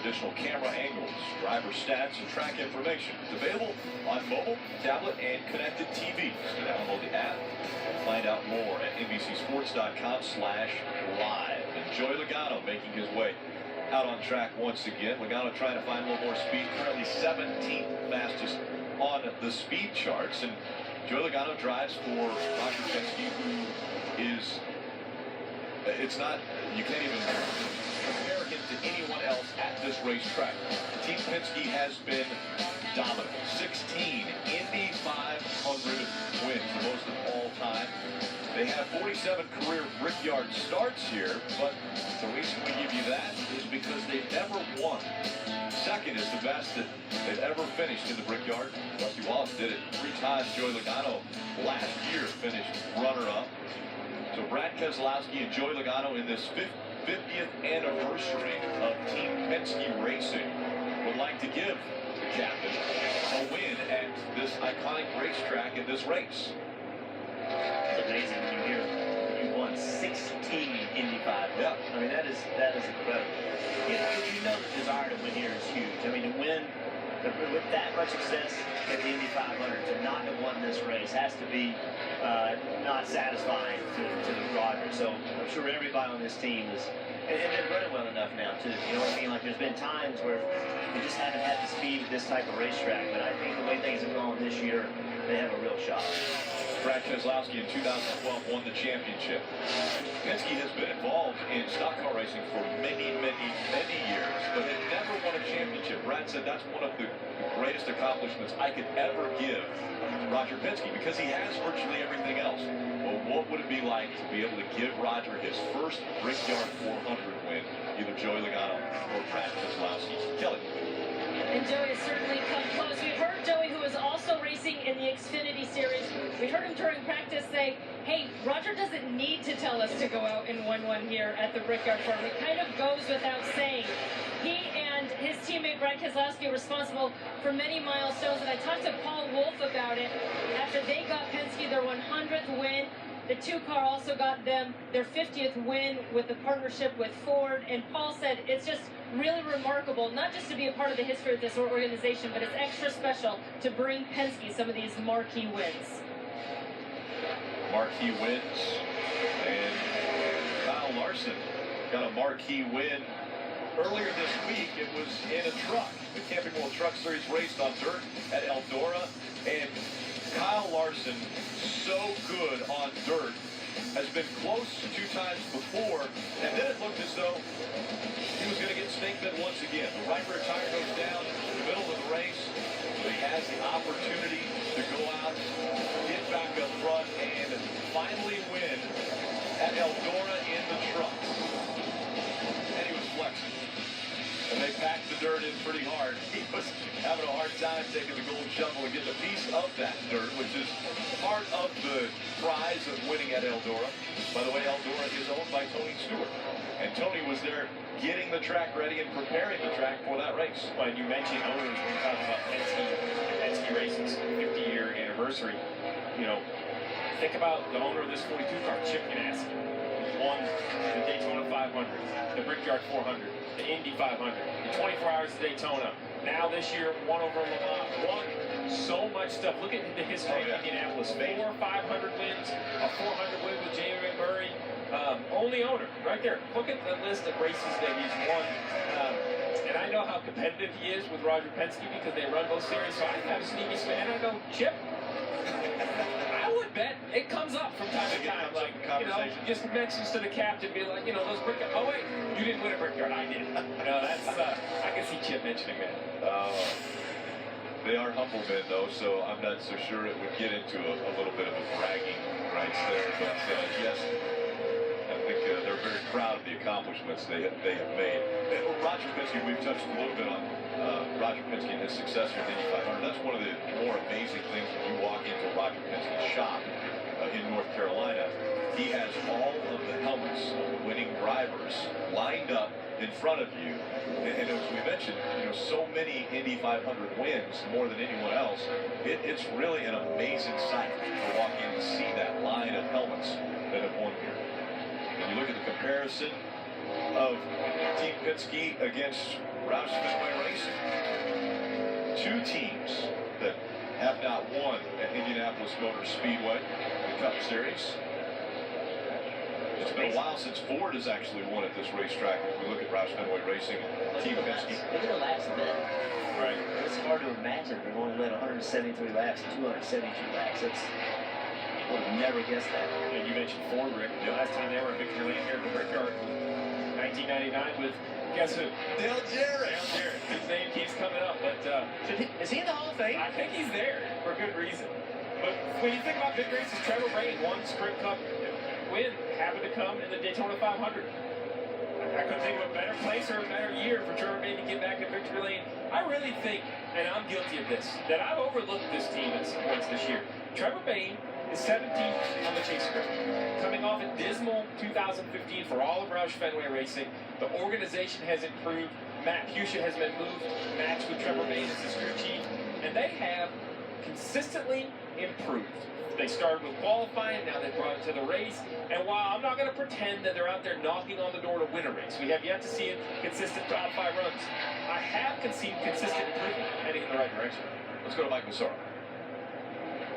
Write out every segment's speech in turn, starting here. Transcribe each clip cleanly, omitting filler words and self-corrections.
additional camera angles, driver stats, and track information. It's available on mobile, tablet, and connected TVs. Download the app and find out more at NBCSports.com/live. And Joey Logano making his way out on track once again. Logano trying to find a little more speed. Currently 17th fastest on the speed charts. And Joey Logano drives for Roger Penske, who is, it's not, you can't even compare him to anyone else at this racetrack. Team Penske has been dominant. 16 Indy 500 wins, the most of all time. They have 47 career Brickyard starts here, but the reason we give you that is because they've never won. Second is the best that they've ever finished in the Brickyard. Rusty Wallace did it 3 times. Joey Logano last year finished runner-up. So Brad Keselowski and Joey Logano in this 50th anniversary of Team Penske Racing would like to give the captain a win at this iconic racetrack in this race. It's amazing when you hear you won 16 Indy 500. Yeah. I mean, that is incredible. You know the desire to win here is huge. I mean, to win with that much success at the Indy 500, to not have won this race has to be not satisfying to Roger. So I'm sure everybody on this team is, and they're running well enough now too. You know what I mean? Like there's been times where they just haven't had the speed at this type of racetrack. But I think the way things have gone this year, they have a real shot. Brad Keselowski in 2012 won the championship. Penske has been involved in stock car racing for many, many, many years, but had never won a championship. Brad said that's one of the greatest accomplishments I could ever give Roger Penske, because he has virtually everything else. Well, what would it be like to be able to give Roger his first Brickyard 400 win, either Joey Logano or Brad Keselowski? Kelly. And Joey has certainly come close. We've heard Joey, who is also racing in the Xfinity Series, we heard him during practice say, hey, Roger doesn't need to tell us to go out and win one here at the Brickyard Farm. It kind of goes without saying. He and his teammate Brad Keselowski are responsible for many milestones, and I talked to Paul Wolfe about it after they got Penske their 100th win. The 2-car also got them their 50th win with the partnership with Ford. And Paul said it's just really remarkable, not just to be a part of the history of this organization, but it's extra special to bring Penske some of these marquee wins. Marquee wins. And Kyle Larson got a marquee win earlier this week. It was in a truck. The Camping World Truck Series raced on dirt at Eldora. And Kyle Larson, so good on dirt, has been close 2 times before, and then it looked as though he was going to get snake bit once again. The right rear tire goes down in the middle of the race, but he has the opportunity to go out, get back up front, and finally win at Eldora in the truck. And he was flexing. And they packed the dirt in pretty hard. He was having a hard time taking the gold shovel and getting a piece of that dirt, which is part of the prize of winning at Eldora. By the way, Eldora is owned by Tony Stewart. And Tony was there getting the track ready and preparing the track for that race. Well, and you mentioned owners when you talk about Penske Racing's 50-year anniversary. You know, think about the owner of this 42 car, Chip Ganassi. Won the Daytona 500, the Brickyard 400, the Indy 500, the 24 Hours of Daytona. Now this year, won over Le Mans, won so much stuff. Look at the history of Indianapolis. 4 500 wins, a 400 win with Jamie McMurray. Only owner, right there. Look at the list of races that he's won. And I know how competitive he is with Roger Penske because they run both series. So I have a sneaky spin, and I go, Chip, I would bet it comes up from time to time. Like, you know, just mentions to the captain, be like, you know, those Brickyard. Oh, wait, you didn't win a Brickyard. I did. You know, that's, I can see Chip mentioning that. They are humble men, though, so I'm not so sure it would get into a little bit of a bragging rights there. But, yes, I think they're very proud of the accomplishments they have made. Roger Penske, we've touched a little bit on Roger Penske and his success with Indy 500. That's one of the more amazing things when you walk into Roger Penske's shop in North Carolina. He has all of the helmets of the winning drivers lined up in front of you. And as we mentioned, you know, so many Indy 500 wins, more than anyone else. It's really an amazing sight to walk in and see that line of helmets that have won here. And you look at the comparison, of Team Penske against Roush Fenway Racing. Two teams that have not won at Indianapolis Motor Speedway, the Cup Series. It's been a while since Ford has actually won at this racetrack. If we look at Roush Fenway Racing and Team Penske. Look at the laps of that. Right. It's hard to imagine they've only led 173 laps, 272 laps. I would have never guessed that. And you mentioned Ford, Rick. The last time they were at Victory Lane here at the Brickyard, 1999 with, guess who? Dale Jarrett. Dale Jarrett. His name keeps coming up, but Is he in the Hall of Fame? I think he's there for good reason. But when you think about big races, Trevor Bayne won Sprint Cup win, happened to come in the Daytona 500. I couldn't think of a better place or a better year for Trevor Bayne to get back to Victory Lane. I really think, and I'm guilty of this, that I've overlooked this team at points this year. Trevor Bayne is 17th on the chase grid, coming off a dismal 2015 for all of Roush Fenway Racing. The organization has improved. Matt Pusha has been moved, matched with Trevor Bayne as his crew chief, and they have consistently improved. They started with qualifying, now they brought it to the race, and while I'm not going to pretend that they're out there knocking on the door to win a race, we have yet to see a consistent top 5 runs. I have seen consistent improvement heading in the right direction. Let's go to Mike Massaro.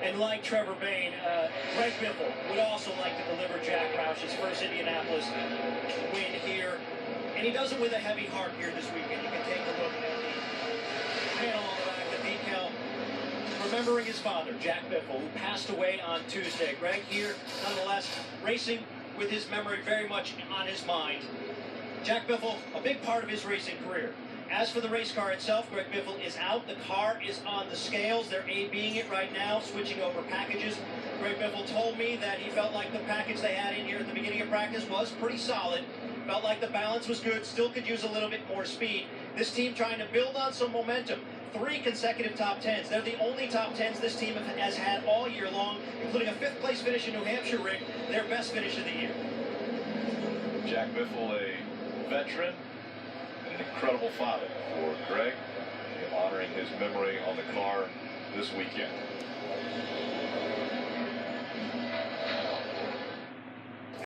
And like Trevor Bayne, Greg Biffle would also like to deliver Jack Roush's first Indianapolis win here. And he does it with a heavy heart here this weekend. You can take a look at the panel on the back, the decal, remembering his father, Jack Biffle, who passed away on Tuesday. Greg here, nonetheless, racing with his memory very much on his mind. Jack Biffle, a big part of his racing career. As for the race car itself, Greg Biffle is out. The car is on the scales. They're A-B'ing it right now, switching over packages. Greg Biffle told me that he felt like the package they had in here at the beginning of practice was pretty solid. Felt like the balance was good, still could use a little bit more speed. This team trying to build on some momentum. 3 consecutive top 10s. They're the only top 10s this team has had all year long, including a 5th place finish in New Hampshire, Rick, their best finish of the year. Jack Biffle, a veteran and an incredible father for Greg, honoring his memory on the car this weekend.